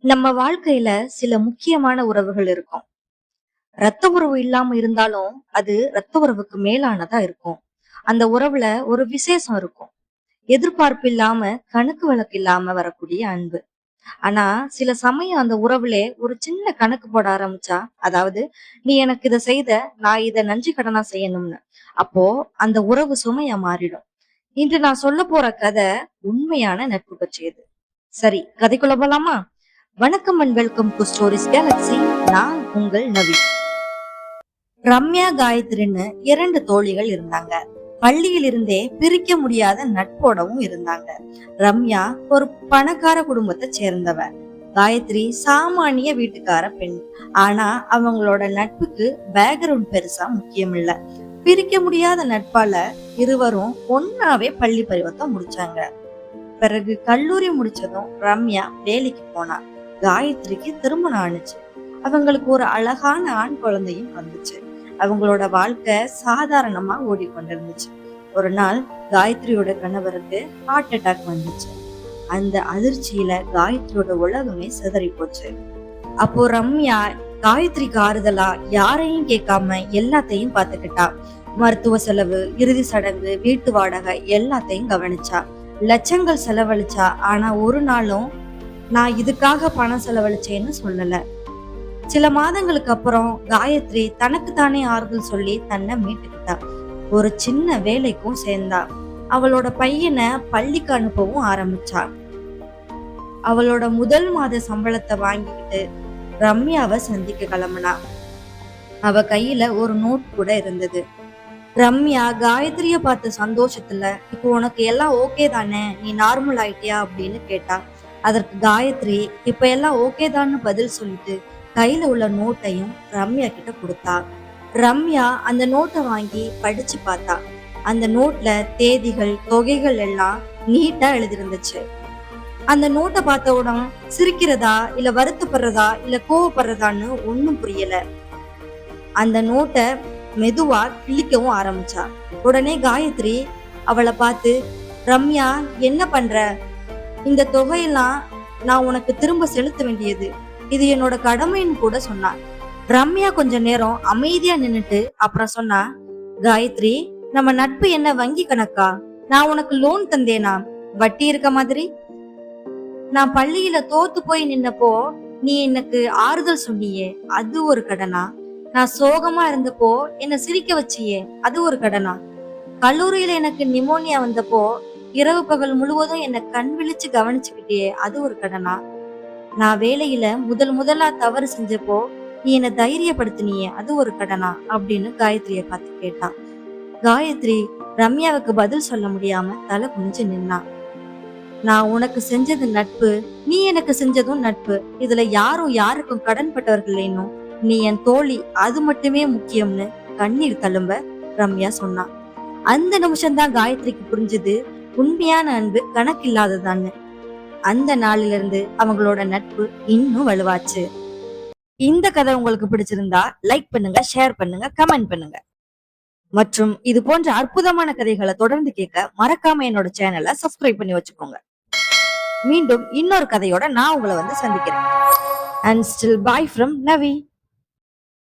நம்ம வாழ்க்கையில சில முக்கியமான உறவுகள் இருக்கும். ரத்த உறவு இல்லாம இருந்தாலும் அது ரத்த உறவுக்கு மேலானதா இருக்கும். அந்த உறவுல ஒரு விசேஷம் இருக்கும். எதிர்பார்ப்பு இல்லாம கணக்கு வழக்கு இல்லாம வரக்கூடிய அன்பு. ஆனா சில சமயம் அந்த உறவுல ஒரு சின்ன கணக்கு போட ஆரம்பிச்சா, அதாவது நீ எனக்கு இத செய்த, நான் இத நன்றி கடனா செய்யணும்னு. அப்போ அந்த உறவு சுமையா மாறிடும். இன்று நான் சொல்ல போற கதை உண்மையான நட்பு பற்றியது. சரி, கதைக்குள்ள போலாமா? வணக்கம் and welcome to stories Galaxy. நான் உங்கள் நவி. ரம்யா, காயத்ரின்னு 2 தோழிகள் இருந்தாங்க. பள்ளியில் இருந்தே பிரிக்க முடியாத நட்போடவும் இருந்தாங்க. ரம்யா ஒரு பணக்கார குடும்பத்தை சேர்ந்தவ. காயத்ரி சாமானிய வீட்டுக்கார பெண். ஆனா அவங்களோட நட்புக்கு பேக்ரவுண்ட் பெருசா முக்கியம் இல்ல. பிரிக்க முடியாத நட்பால இருவரும் ஒன்னாவே பள்ளி பருவத்தை முடிச்சாங்க. பிறகு கல்லூரி முடிச்சதும் ரம்யா வேலைக்கு போனா. காயத்ரிக்கு திருமணம் ஆணுச்சு. அவங்களுக்கு ஒரு அழகான ஆண் குழந்தையும் வந்துச்சு. அவங்களோட வாழ்க்கை சாதாரணமா ஓடிக்கொண்டிருந்துச்சு. ஒரு நாள் காயத்ரியோட கணவருக்கு ஹார்ட் அட்டாக் வந்துச்சு. அந்த அதிர்ச்சியில காயத்ரியோட உலகமே சிதறி போச்சு. அப்போ ரம்யா காயத்ரிக்கு ஆறுதலா யாரையும் கேட்காம எல்லாத்தையும் பாத்துக்கிட்டா. மருத்துவ செலவு, இறுதி சடங்கு, வீட்டு வாடகை எல்லாத்தையும் கவனிச்சா. லட்சங்கள் செலவழிச்சா. ஆனா ஒரு நாளும் நான் இதுக்காக பணம் செலவழிச்சேன்னு சொல்லல. சில மாதங்களுக்கு அப்புறம் காயத்ரி தனக்கு தானே ஆறுதல் சொல்லி தன்னை மீட்டுக்கிட்டா. ஒரு சின்ன வேலைக்கும் சேர்ந்தா. அவளோட பையனை பள்ளிக்கு அனுப்பவும் ஆரம்பிச்சா. அவளோட முதல் மாத சம்பளத்தை வாங்கிக்கிட்டு ரம்யாவை சந்திக்க கிளம்புனா. அவ கையில ஒரு நோட் கூட இருந்தது. ரம்யா காயத்ரிய பார்த்த சந்தோஷத்துல, இப்போ உனக்கு எல்லாம் ஓகே தானே, நீ நார்மல் ஆயிட்டியா அப்படின்னு கேட்டா. அதற்கு காயத்ரி இப்ப எல்லாம் ஓகே தான்னு பதில் சொல்லிட்டு கையில உள்ள நோட்டையும் ரம்யா கிட்ட கொடுத்தா. ரம்யா அந்த நோட்டை வாங்கி படிச்சு பார்த்தா. அந்த நோட்ல தேதிகள், தொகைகள் எல்லாம் நீட்டா எழுதிருந்துச்சு. அந்த நோட்டை பார்த்த உடனே சிரிக்கிறதா இல்ல வருத்தப்படுறதா இல்ல கோவப்படுறதான்னு ஒன்னும் புரியல. அந்த நோட்டை மெதுவா கிழிக்கவும் ஆரம்பிச்சா. உடனே காயத்ரி அவளை பார்த்து, ரம்யா என்ன பண்ற? இந்த தொகையெல்லாம் நான் உனக்கு திரும்ப செலுத்த வேண்டியது, இது என்னோட கடமைன்னு கூட சொன்னா. ரம்யா கொஞ்ச நேரம் அமைதியா நின்னுட்டு அப்புறம் சொன்னா, காயத்ரி, நம்ம நட்பு என்ன வங்கி கணக்கா? நான் உனக்கு லோன் தந்தேனா வட்டி இருக்க மாதிரி? நான் பள்ளியில தோத்து போய் நின்னப்போ நீ எனக்கு ஆறுதல் சொன்னியே, அது ஒரு கடனா? நான் சோகமா இருந்தப்போ என்ன சிரிக்க வச்சியே, அது ஒரு கடனா? கல்லூரியில எனக்கு நிமோனியா வந்தப்போ இரவு பகல் முழுவதும் என்ன கண் விழிச்சு கவனிச்சுக்கிட்டே, அது ஒரு கடனா? நான் வேலையில முதலா தவறு செஞ்சப்போ நீ என்ன தைரியப்படுத்தினியே, அது ஒரு கடனா அப்படின்னு காயத்ரிய பார்த்து கேட்டான். காயத்ரி ரம்யாவுக்கு பதில் சொல்ல முடியாம தலை குனிஞ்சு நின்னா. நான் உனக்கு செஞ்சது நட்பு, நீ எனக்கு செஞ்சதும் நட்பு. இதுல யாரும் யாருக்கும் கடன்பட்டவர்கள் இன்னும் நீ என் தோழி, அது மட்டுமே முக்கியம்னு கண்ணீர் தழும்ப ரம்யா சொன்னா. அந்த நிமிஷம்தான் காயத்ரிக்கு புரிஞ்சது, உண்மையான அன்பு கணக்கில்லாததான்னு. அந்த நாளில இருந்து அவங்களோட நட்பு இன்னும் வலுவாச்சு. இந்த கதை உங்களுக்கு பிடிச்சிருந்தா லைக் பண்ணுங்க, ஷேர் பண்ணுங்க, கமெண்ட் பண்ணுங்க. மற்றும் இது போன்ற அற்புதமான கதைகளை தொடர்ந்து கேட்க மறக்காம என்னோட சேனலை சப்ஸ்கிரைப் பண்ணி வச்சுக்கோங்க. மீண்டும் இன்னொரு கதையோட நான் உங்களை வந்து சந்திக்கிறேன். And still bye from Navi.